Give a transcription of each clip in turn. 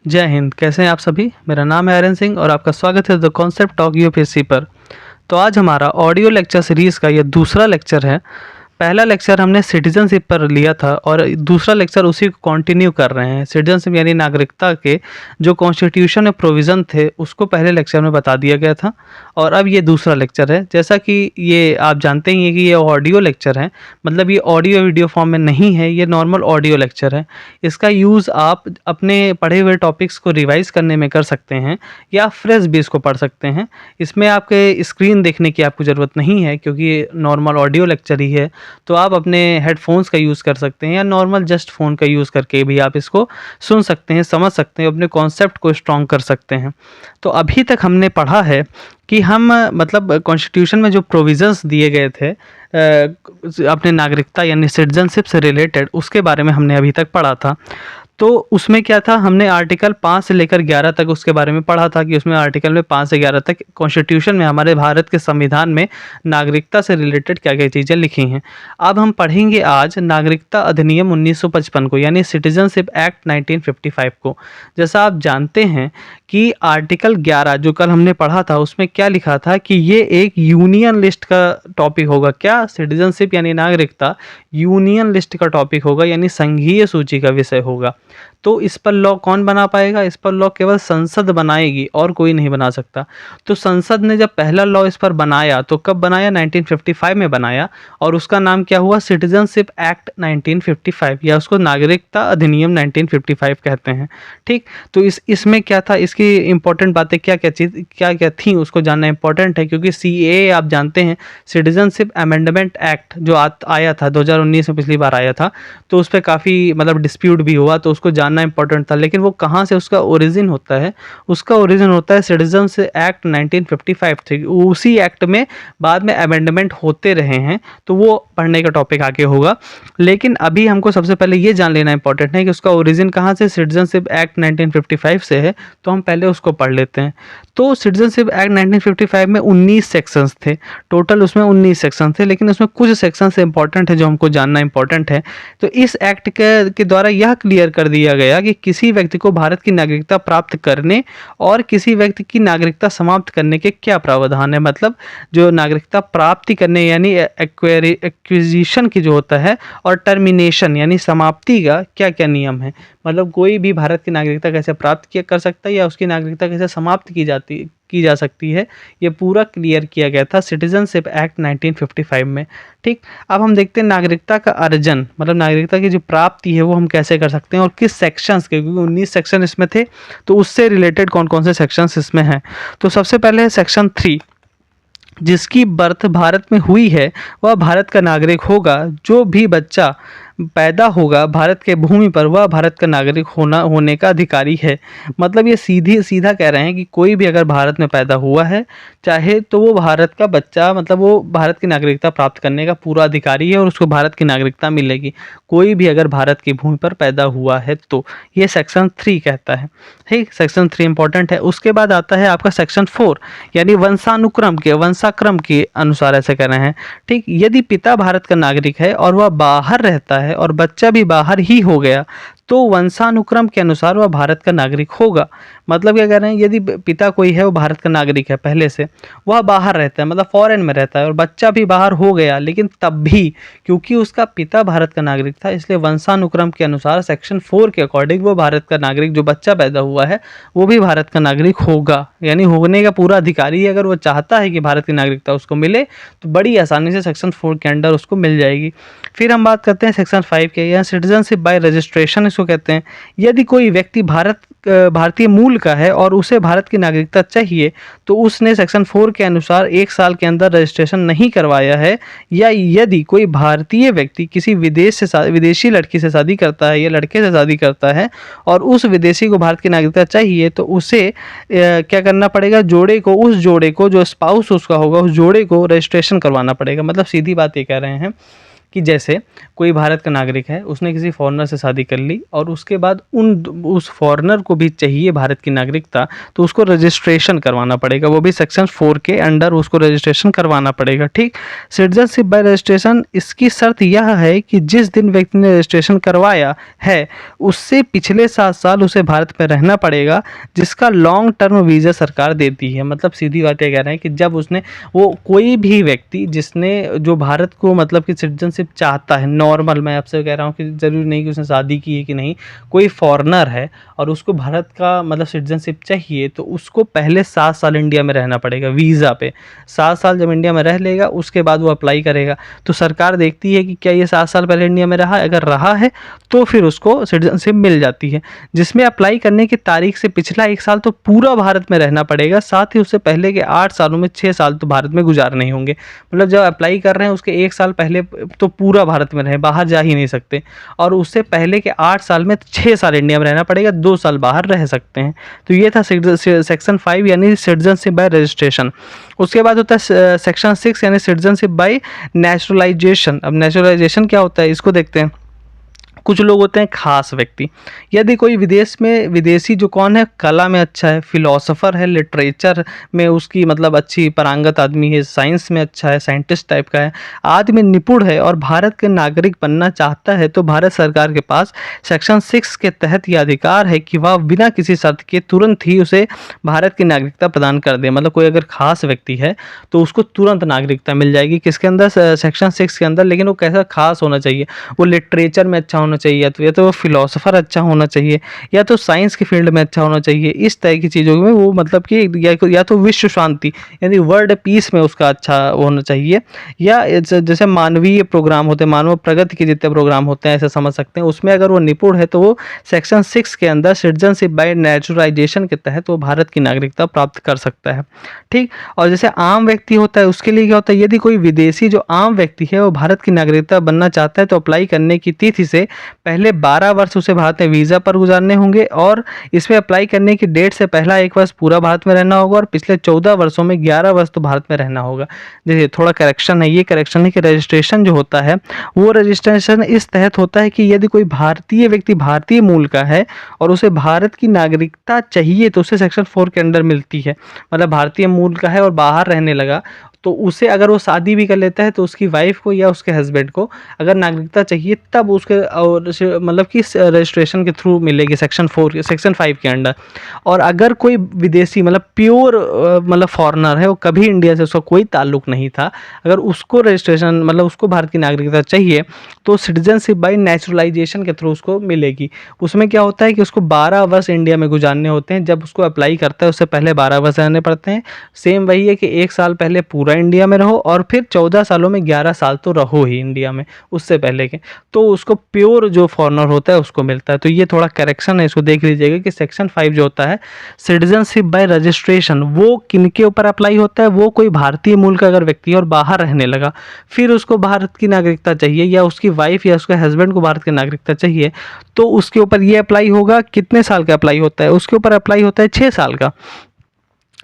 जय हिंद। कैसे हैं आप सभी। मेरा नाम है आर्यन सिंह और आपका स्वागत है द कॉन्सेप्ट टॉक यूपीएससी पर। तो आज हमारा ऑडियो लेक्चर सीरीज़ का यह दूसरा लेक्चर है। पहला लेक्चर हमने सिटीजनशिप पर लिया था और दूसरा लेक्चर उसी को कंटिन्यू कर रहे हैं। सिटीजनशिप यानी नागरिकता के जो कॉन्स्टिट्यूशन में प्रोविज़न थे उसको पहले लेक्चर में बता दिया गया था और अब ये दूसरा लेक्चर है। जैसा कि ये आप जानते ही हैं कि ये ऑडियो लेक्चर है, मतलब ये ऑडियो वीडियो फॉर्म में नहीं है, ये नॉर्मल ऑडियो लेक्चर है। इसका यूज़ आप अपने पढ़े हुए टॉपिक्स को रिवाइज़ करने में कर सकते हैं या फ्रेश भी इसको पढ़ सकते हैं। इसमें आपके स्क्रीन देखने की आपको ज़रूरत नहीं है क्योंकि ये नॉर्मल ऑडियो लेक्चर ही है। तो आप अपने हेडफोन्स का यूज़ कर सकते हैं या नॉर्मल जस्ट फ़ोन का यूज़ करके भी आप इसको सुन सकते हैं, समझ सकते हैं, अपने कॉन्सेप्ट को स्ट्रॉन्ग कर सकते हैं। तो अभी तक हमने पढ़ा है कि हम मतलब कॉन्स्टिट्यूशन में जो प्रोविज़न्स दिए गए थे अपने नागरिकता यानी सिटीजनशिप से रिलेटेड, उसके बारे में हमने अभी तक पढ़ा था। तो उसमें क्या था, हमने आर्टिकल 5 से लेकर 11 तक उसके बारे में पढ़ा था कि उसमें आर्टिकल में 5 से 11 तक कॉन्स्टिट्यूशन में हमारे भारत के संविधान में नागरिकता से रिलेटेड क्या क्या चीज़ें लिखी हैं। अब हम पढ़ेंगे आज नागरिकता अधिनियम 1955 को यानी सिटीजनशिप एक्ट 1955 को। जैसा आप जानते हैं कि आर्टिकल 11 जो कल हमने पढ़ा था उसमें क्या लिखा था कि ये एक यूनियन लिस्ट का टॉपिक होगा। क्या? सिटीजनशिप यानी नागरिकता यूनियन लिस्ट का टॉपिक होगा यानी संघीय सूची का विषय होगा। तो इस पर लॉ कौन बना पाएगा? इस पर लॉ केवल संसद बनाएगी और कोई नहीं बना सकता। तो संसद ने जब पहला लॉ इस पर बनाया तो कब बनाया? 1955 में बनाया और उसका नाम क्या हुआ? सिटीजनशिप एक्ट 1955 या उसको नागरिकता अधिनियम 1955 कहते हैं। ठीक, तो इसमें क्या था, इसकी इंपॉर्टेंट बातें क्या क्या थी उसको जानना इंपॉर्टेंट है क्योंकि सीएए आप जानते हैं, सिटीजनशिप अमेंडमेंट एक्ट जो आया था 2019 में, पिछली बार आया था, तो उस पर काफ़ी मतलब डिस्प्यूट भी हुआ, तो उसको जानना इंपॉर्टेंट था। लेकिन वो कहाँ से उसका ओरिजिन होता है? उसका ओरिजिन होता है सिटीजनशिप एक्ट 1955 थे। उसी एक्ट में बाद में अमेंडमेंट होते रहे हैं, तो वो पढ़ने का टॉपिक आगे होगा। लेकिन अभी हमको सबसे पहले ये जान लेना इंपॉर्टेंट है कि उसका ओरिजिन कहाँ से सिटीजनशिप एक्ट 1955 से है, तो हम पहले उसको पढ़ लेते हैं। तो सिटीजनशिप एक्ट 1955 में 19 सेक्शंस थे टोटल, उसमें 19 सेक्शन थे, लेकिन उसमें कुछ सेक्शन से इंपॉर्टेंट है जो हमको जानना इंपॉर्टेंट है। तो इस एक्ट के द्वारा यह क्लियर कर दिया गया कि किसी व्यक्ति को भारत की नागरिकता प्राप्त करने और किसी व्यक्ति की नागरिकता समाप्त करने के क्या प्रावधान है। मतलब जो नागरिकता प्राप्ति करने यानी एक्विजिशन की जो होता है और टर्मिनेशन यानी समाप्ति का क्या क्या नियम है। मतलब कोई भी भारत की नागरिकता कैसे प्राप्त किया कर सकता है या उसकी नागरिकता कैसे समाप्त की जा सकती है, ये पूरा क्लियर किया गया था सिटीजनशिप एक्ट 1955 में। ठीक, अब हम देखते हैं नागरिकता का अर्जन, मतलब नागरिकता की जो प्राप्ति है वो हम कैसे कर सकते हैं और किस सेक्शंस के, क्योंकि 19 सेक्शन इसमें थे, तो उससे रिलेटेड कौन कौन से सेक्शंस इसमें हैं। तो सबसे पहले है सेक्शन 3, जिसकी बर्थ भारत में हुई है वह भारत का नागरिक होगा। जो भी बच्चा पैदा होगा भारत के भूमि पर वह भारत का नागरिक होने का अधिकारी है। मतलब ये सीधा कह रहे हैं कि कोई भी अगर भारत में पैदा हुआ है चाहे तो वो भारत का बच्चा, मतलब वो भारत की नागरिकता प्राप्त करने का पूरा अधिकारी है और उसको भारत की नागरिकता मिलेगी, कोई भी अगर भारत की भूमि पर पैदा हुआ है तो। ये सेक्शन 3 कहता है। ठीक, सेक्शन 3 इंपॉर्टेंट है। उसके बाद आता है आपका सेक्शन 4 यानी वंशाक्रम के अनुसार ऐसे कह रहे हैं। ठीक, यदि पिता भारत का नागरिक है और वह बाहर रहता है और बच्चा भी बाहर ही हो गया तो वंशानुक्रम के अनुसार वह भारत का नागरिक होगा। मतलब क्या कह रहे हैं, यदि पिता कोई है वो भारत का नागरिक है पहले से, वह बाहर रहता है मतलब फॉरेन में रहता है और बच्चा भी बाहर हो गया, लेकिन तब भी क्योंकि उसका पिता भारत का नागरिक था इसलिए वंशानुक्रम के अनुसार सेक्शन 4 के अकॉर्डिंग वो भारत का नागरिक, जो बच्चा पैदा हुआ है वो भी भारत का नागरिक होगा, यानी होने का पूरा अधिकारी है। अगर वो चाहता है कि भारत की नागरिकता उसको मिले तो बड़ी आसानी से सेक्शन 4 के अंडर उसको मिल जाएगी। फिर हम बात करते हैं सेक्शन 5 के, यहाँ सिटीजनशिप बाय रजिस्ट्रेशन इसको कहते हैं। यदि कोई व्यक्ति भारतीय मूल का है और उसे भारत की नागरिकता चाहिए तो उसने सेक्शन 4 के अनुसार 1 साल के अंदर रजिस्ट्रेशन नहीं करवाया है, या यदि कोई भारतीय व्यक्ति किसी विदेशी लड़की से शादी करता है या लड़के से शादी करता है और उस विदेशी को भारत की नागरिकता चाहिए तो उसे क्या करना पड़ेगा, उस जोड़े को जो स्पाउस उसका होगा उस जोड़े को रजिस्ट्रेशन करवाना पड़ेगा। मतलब सीधी बात ये कह रहे हैं कि जैसे कोई भारत का नागरिक है, उसने किसी फॉरेनर से शादी कर ली और उसके बाद उस फॉरेनर को भी चाहिए भारत की नागरिकता, तो उसको रजिस्ट्रेशन करवाना पड़ेगा, वो भी सेक्शन 4 के अंडर उसको रजिस्ट्रेशन करवाना पड़ेगा। ठीक, सिटीजनशिप बाय रजिस्ट्रेशन, इसकी शर्त यह है कि जिस दिन व्यक्ति ने रजिस्ट्रेशन करवाया है उससे पिछले 7 साल उसे भारत में रहना पड़ेगा, जिसका लॉन्ग टर्म वीज़ा सरकार देती है। मतलब सीधी बात ये कह रहे हैं कि जब उसने, वो कोई भी व्यक्ति जिसने जो भारत को मतलब कि सिटीजनशिप चाहता है, नॉर्मल, मैं आपसे कह रहा हूँ कि ज़रूरी नहीं कि उसने शादी की है कि नहीं, कोई फॉरेनर है और उसको भारत का मतलब सिटीजनशिप चाहिए, तो उसको पहले 7 साल इंडिया में रहना पड़ेगा वीज़ा पे। 7 साल जब इंडिया में रह लेगा उसके बाद वो अप्लाई करेगा। तो सरकार देखती है कि क्या ये 7 साल पहले इंडिया में रहा, अगर रहा है तो फिर उसको सिटीजनशिप मिल जाती है, जिसमें अप्लाई करने की तारीख से पिछला 1 साल तो पूरा भारत में रहना पड़ेगा, साथ ही उससे पहले के 8 सालों में 6 साल तो भारत में गुजारने ही होंगे। मतलब जब अप्लाई कर रहे हैं उसके 1 साल पहले तो पूरा भारत में रहे, बाहर जा ही नहीं सकते, और उससे पहले के 8 साल में 6 साल इंडिया में रहना पड़ेगा, 2 साल बाहर रह सकते हैं। तो ये था सेक्शन 5 यानी सिटीजनशिप बाय रजिस्ट्रेशन। उसके बाद होता है सेक्शन 6 यानी सिटीजनशिप बाय नेचुरलाइजेशन। अब नेचुरलाइजेशन क्या होता है इसको देखते हैं। कुछ लोग होते हैं खास व्यक्ति, यदि कोई विदेश में विदेशी जो कौन है, कला में अच्छा है, फिलोसोफर है, लिटरेचर में उसकी मतलब अच्छी पारंगत आदमी है, साइंस में अच्छा है, साइंटिस्ट टाइप का है, आदि में निपुण है और भारत के नागरिक बनना चाहता है, तो भारत सरकार के पास सेक्शन 6 के तहत यह अधिकार है कि वह बिना किसी शर्त के तुरंत ही उसे भारत की नागरिकता प्रदान कर दे। मतलब कोई अगर खास व्यक्ति है तो उसको तुरंत नागरिकता मिल जाएगी, किसके अंदर, सेक्शन 6 के अंदर। लेकिन वो कैसा खास होना चाहिए, वो लिटरेचर में अच्छा होना चाहिए, या तो वो फिलोसोफर अच्छा होना चाहिए, या तो साइंस के फील्ड में अच्छा होना चाहिए। इस तरह की चीज़ों में वो मतलब कि या तो विश्व शांति यानी वर्ल्ड पीस में उसका अच्छा होना चाहिए, या जैसे मानवीय प्रोग्राम होते हैं, मानव प्रगति के जितने प्रोग्राम होते हैं ऐसे समझ सकते हैं, उसमें अगर वो निपुण है तो वो सेक्शन 6 के अंदर सिटीजनशिप बाय नेचुरलाइजेशन के तहत वो भारत की नागरिकता प्राप्त कर सकता है। ठीक, और जैसे आम व्यक्ति होता है उसके लिए क्या होता है, यदि कोई विदेशी जो आम व्यक्ति है वो भारत की नागरिकता बनना चाहता है तो अप्लाई करने की तिथि से पहले 12 वर्ष उसे भारत में वीज़ा पर गुजारने होंगे, और इसमें अप्लाई करने की डेट से पहला 1 वर्ष पूरा भारत में रहना होगा, और पिछले 14 वर्षों में 11 वर्ष तो भारत में रहना होगा। देखिए थोड़ा करेक्शन है, ये करेक्शन है कि रजिस्ट्रेशन जो होता है वो रजिस्ट्रेशन इस तहत होता है कि यदि कोई भारतीय व्यक्ति भारतीय मूल का है और उसे भारत की नागरिकता चाहिए तो उसे सेक्शन 4 के अंडर मिलती है। मतलब भारतीय मूल का है और बाहर रहने लगा, तो उसे अगर वो शादी भी कर लेता है तो उसकी वाइफ को या उसके हस्बैंड को अगर नागरिकता चाहिए तब उसके और मतलब कि रजिस्ट्रेशन के थ्रू मिलेगी सेक्शन 5 के अंडर। और अगर कोई विदेशी मतलब प्योर मतलब फॉरेनर है, वो कभी इंडिया से उसका कोई ताल्लुक नहीं था, अगर उसको रजिस्ट्रेशन मतलब उसको भारत की नागरिकता चाहिए तो सिटीजनशिप बाय नेचुरलाइजेशन के थ्रू उसको मिलेगी। उसमें क्या होता है कि उसको 12 वर्ष इंडिया में गुजारने होते हैं, जब उसको अप्लाई करता है उससे पहले 12 वर्ष रहने पड़ते हैं। सेम वही है कि 1 साल पहले पूरा इंडिया में रहो और फिर 14 सालों में 11 साल तो रहो ही इंडिया में उससे पहले के, तो उसको प्योर जो फॉरेनर होता है उसको मिलता है। तो ये थोड़ा करेक्शन है, इसको देख लीजिएगा कि सेक्शन 5 जो होता है सिटीजनशिप बाय रजिस्ट्रेशन वो किनके ऊपर अप्लाई होता है, वो कोई भारतीय मूल का अगर व्यक्ति और बाहर रहने लगा फिर उसको भारत की नागरिकता चाहिए या उसकी वाइफ या उसके हस्बैंड को भारत की नागरिकता चाहिए, तो उसके ऊपर ये अप्लाई होगा। कितने साल का अप्लाई होता है, उसके ऊपर अप्लाई होता है 6 साल का,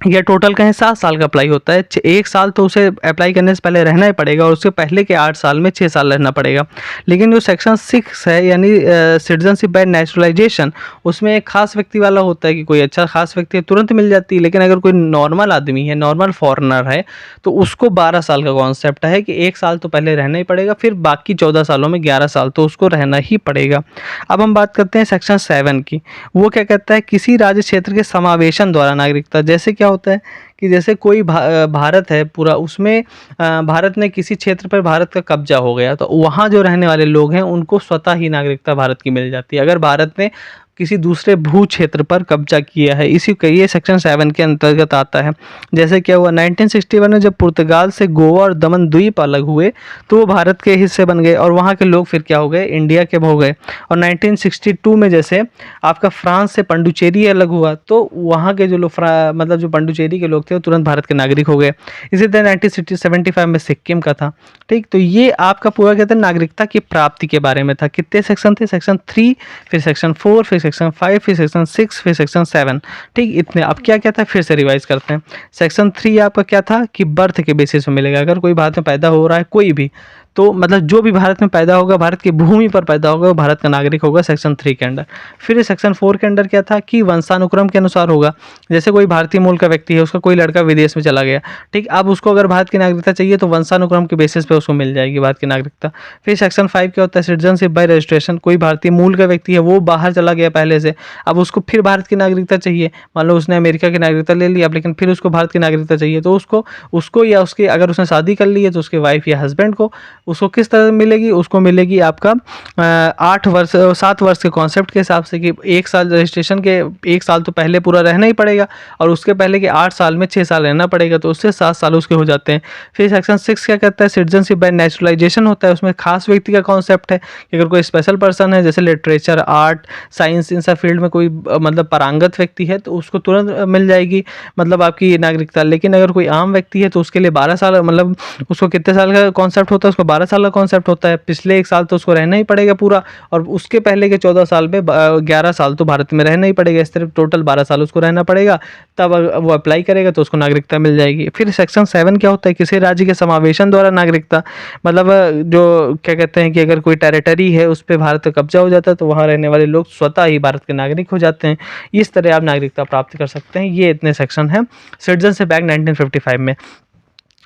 या टोटल कहें 7 साल का अप्लाई होता है। 1 साल तो उसे अप्लाई करने से पहले रहना ही पड़ेगा और उसके पहले के 8 साल में 6 साल रहना पड़ेगा। लेकिन जो सेक्शन 6 है यानी सिटीजनशिप बाय नेचुरलाइजेशन, उसमें एक खास व्यक्ति वाला होता है कि कोई अच्छा खास व्यक्ति है तुरंत मिल जाती है, लेकिन अगर कोई नॉर्मल आदमी है, नॉर्मल फॉरेनर है, तो उसको 12 साल का कॉन्सेप्ट है कि 1 साल तो पहले रहना ही पड़ेगा, फिर बाकी 14 सालों में 11 साल तो उसको रहना ही पड़ेगा। अब हम बात करते हैं सेक्शन 7 की। वो क्या कहता है, किसी राज्य क्षेत्र के समावेशन द्वारा नागरिकता। जैसे क्या होता है कि जैसे कोई भारत है पूरा, उसमें भारत ने किसी क्षेत्र पर भारत का कब्जा हो गया तो वहाँ जो रहने वाले लोग हैं उनको स्वतः ही नागरिकता भारत की मिल जाती है, अगर भारत ने किसी दूसरे भू क्षेत्र पर कब्जा किया है। इसी का ये सेक्शन 7 के अंतर्गत आता है। जैसे क्या हुआ 1961 में जब पुर्तगाल से गोवा और दमन द्वीप अलग हुए तो वो भारत के हिस्से बन गए और वहाँ के लोग फिर क्या हो गए, इंडिया के हो गए। और 1962 में जैसे आपका फ्रांस से पंडुचेरी अलग हुआ तो वहाँ के जो लोग मतलब जो पंडुचेरी के लोग थे वो तुरंत भारत के नागरिक हो गए। इसी तरह 1975 में सिक्किम का था। ठीक, तो ये आपका पूरा कहते हैं नागरिकता की प्राप्ति के बारे में था। कितने सेक्शन थे, सेक्शन 3, फिर सेक्शन 4, फिर सेक्शन 5, फिर सेक्शन 6, फिर सेक्शन 7। ठीक, इतने। अब क्या क्या था फिर से रिवाइज करते हैं। सेक्शन 3 आपका क्या था कि बर्थ के बेसिस पे मिलेगा, अगर कोई भारत में पैदा हो रहा है कोई भी, तो मतलब जो भी भारत में पैदा होगा, भारत की भूमि पर पैदा होगा, वो भारत का नागरिक होगा, सेक्शन 3 के अंडर। फिर सेक्शन 4 के अंडर क्या था कि वंशानुक्रम के अनुसार होगा। जैसे कोई भारतीय मूल का व्यक्ति है, उसका कोई लड़का विदेश में चला गया, ठीक, अब उसको अगर भारत की नागरिकता चाहिए तो वंशानुक्रम के बेसिस पे उसको मिल जाएगी भारत की नागरिकता। फिर सेक्शन 5 क्या होता है, सिटीजनशिप बाय रजिस्ट्रेशन। कोई भारतीय मूल का व्यक्ति है, वो बाहर चला गया पहले से, अब उसको फिर भारत की नागरिकता चाहिए, मान लो उसने अमेरिका की नागरिकता ले ली अब, लेकिन फिर उसको भारत की नागरिकता चाहिए, तो उसको उसको या उसके, अगर उसने शादी कर ली है तो उसके वाइफ या हस्बैंड को उसको किस तरह मिलेगी, उसको मिलेगी आपका 7 वर्ष के कॉन्सेप्ट के हिसाब से, कि 1 साल रजिस्ट्रेशन के 1 साल तो पहले पूरा रहना ही पड़ेगा, और उसके पहले के 8 साल में 6 साल रहना पड़ेगा, तो उससे 7 साल उसके हो जाते हैं। फिर सेक्शन 6 क्या कहता है, सिटीजनशिप बाय नेचुरलाइजेशन होता है। उसमें खास व्यक्ति का कॉन्सेप्ट है कि अगर कोई स्पेशल पर्सन है, जैसे लिटरेचर, आर्ट, साइंस, इन सब फील्ड में कोई मतलब पारंगत व्यक्ति है, तो उसको तुरंत मिल जाएगी मतलब आपकी नागरिकता। लेकिन अगर कोई आम व्यक्ति है तो उसके लिए 12 साल, मतलब उसको कितने साल का कॉन्सेप्ट होता है, उसको 12 साल का कॉन्सेप्ट होता है। पिछले 1 साल तो उसको रहना ही पड़ेगा पूरा, और उसके पहले के 14 साल में 11 साल तो भारत में रहना ही पड़ेगा। इस तरह टोटल 12 साल उसको रहना पड़ेगा, तब वो अप्लाई करेगा तो उसको नागरिकता मिल जाएगी। फिर सेक्शन 7 क्या होता है, किसी राज्य के समावेशन द्वारा नागरिकता, मतलब जो क्या कहते हैं कि अगर कोई टेरिटरी है उस पर भारत का कब्जा हो जाता है तो वहाँ रहने वाले लोग स्वतः ही भारत के नागरिक हो जाते हैं। इस तरह आप नागरिकता प्राप्त कर सकते हैं। ये इतने सेक्शन हैं सिटीजनशिप एक्ट 1955 में।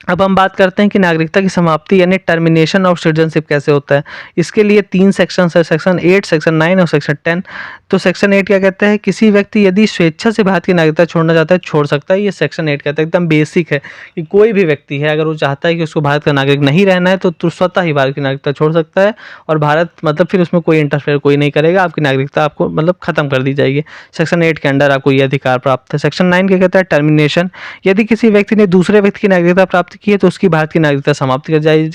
अब हम बात करते हैं कि नागरिकता की समाप्ति यानी टर्मिनेशन ऑफ सिटीजनशिप कैसे होता है। इसके लिए 3 सेक्शन है, सेक्शन 8, सेक्शन 9 और सेक्शन 10। तो सेक्शन 8 क्या कहता है, किसी व्यक्ति यदि स्वेच्छा से भारत की नागरिकता छोड़ना चाहता है छोड़ सकता है। ये सेक्शन 8 कहता है, एकदम बेसिक है कि कोई भी व्यक्ति है अगर वो चाहता है कि उसको भारत का नागरिक नहीं रहना है तो स्वतः ही भारत की नागरिकता छोड़ सकता है, और भारत मतलब फिर उसमें कोई इंटरफेयर कोई नहीं करेगा, आपकी नागरिकता आपको मतलब खत्म कर दी जाएगी। सेक्शन 8 के अंडर आपको ये अधिकार प्राप्त है। सेक्शन 9 क्या कहता है, टर्मिनेशन। यदि किसी व्यक्ति ने दूसरे व्यक्ति की नागरिकता प्राप्त की है तो उसकी भारत की नागरिकता समाप्त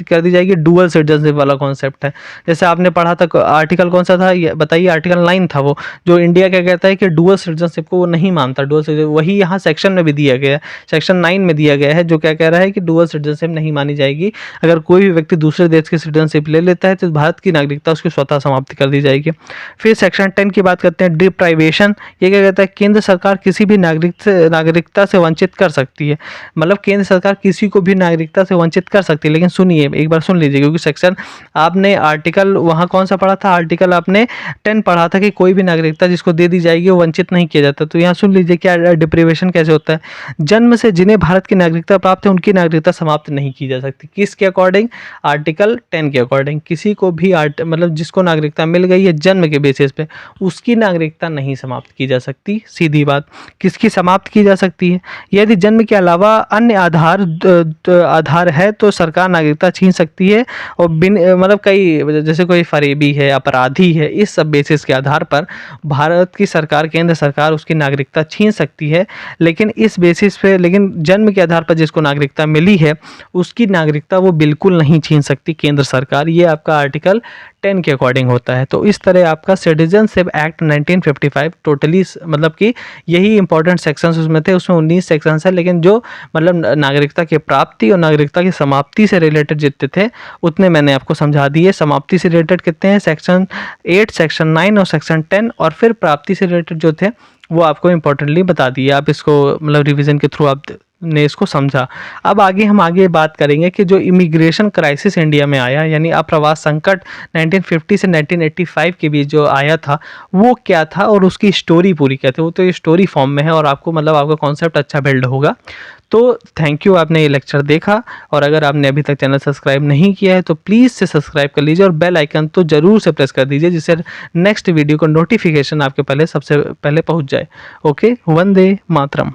कर दी जाएगी। डुअल सिटीजनशिप वाला कॉन्सेप्ट है। जैसे आपने पढ़ा था, आर्टिकल कौन सा था बताइए, आर्टिकल 9 था वो, जो इंडिया क्या कहता है कि डुअल सिटीजनशिप को वो नहीं मानता। डुअल सिटीजन वही यहाँ सेक्शन में भी दिया गया है, सेक्शन 9 में दिया गया है, जो क्या कह रहा है कि डुअल सिटीजनशिप नहीं मानी जाएगी। अगर कोई भी व्यक्ति दूसरे देश की सिटीजनशिप ले लेता है तो भारत की नागरिकता उसकी स्वतः समाप्ति कर दी जाएगी। फिर सेक्शन 10 की बात करते हैं, डिप्राइवेशन। ये क्या कहता है, केंद्र सरकार किसी भी नागरिकता से वंचित कर सकती है। मतलब केंद्र सरकार किसी को भी नागरिकता से वंचित कर सकती है। लेकिन सुनिए, एक बार सुन लीजिए, क्योंकि सेक्शन आपने आर्टिकल वहाँ कौन सा पढ़ा था, आर्टिकल आपने 10 पढ़ा था कि कोई भी नागरिकता जिसको दे दी जाएगी वो वंचित नहीं किया जाता। तो यहाँ सुन लीजिए क्या डिप्रिवेशन कैसे होता है। जन्म से जिन्हें भारत की नागरिकता प्राप्त है उनकी नागरिकता समाप्त नहीं की जा सकती। किसके अकॉर्डिंग, आर्टिकल 10 के अकॉर्डिंग। किसी को भी मतलब जिसको नागरिकता मिल गई है जन्म के बेसिस पे, उसकी नागरिकता नहीं समाप्त की जा सकती। सीधी बात। किसकी समाप्त की जा सकती है, यदि जन्म के अलावा अन्य आधार है तो सरकार नागरिकता छीन सकती है। और मतलब कई, जैसे कोई फरेबी है, अपराधी है, इस सब बेसिस के आधार पर भारत की सरकार, केंद्र सरकार उसकी नागरिकता छीन सकती है। लेकिन इस बेसिस पे, लेकिन जन्म के आधार पर जिसको नागरिकता मिली है उसकी नागरिकता वो बिल्कुल नहीं छीन सकती केंद्र सरकार। ये आपका आर्टिकल 10 के अकॉर्डिंग होता है। तो इस तरह आपका सिटीजनशिप एक्ट 1955 टोटली, मतलब कि यही इंपॉर्टेंट सेक्शंस उसमें थे। उसमें 19 सेक्शंस है, लेकिन जो मतलब नागरिकता की प्राप्ति और नागरिकता की समाप्ति से रिलेटेड जितने थे उतने मैंने आपको समझा दिए। समाप्ति से रिलेटेड कितने हैं, सेक्शन 8, सेक्शन 9 और सेक्शन 10। और फिर प्राप्ति से रिलेटेड जो थे वो आपको इंपॉर्टेंटली बता दिए। आप इसको मतलब रिवीजन के थ्रू आप ने इसको समझा। अब हम आगे बात करेंगे कि जो इमिग्रेशन क्राइसिस इंडिया में आया, यानी अप्रवास संकट 1950 से 1985 के बीच जो आया था, वो क्या था और उसकी स्टोरी पूरी क्या थी। वो तो ये स्टोरी फॉर्म में है और आपको मतलब आपका कॉन्सेप्ट अच्छा बिल्ड होगा। तो थैंक यू, आपने ये लेक्चर देखा। और अगर आपने अभी तक चैनल सब्सक्राइब नहीं किया है तो प्लीज़ से सब्सक्राइब कर लीजिए और बेल आइकन तो ज़रूर से प्रेस कर दीजिए, जिससे नेक्स्ट वीडियो का नोटिफिकेशन आपके सबसे पहले पहुंच जाए। ओके, वंदे मातरम।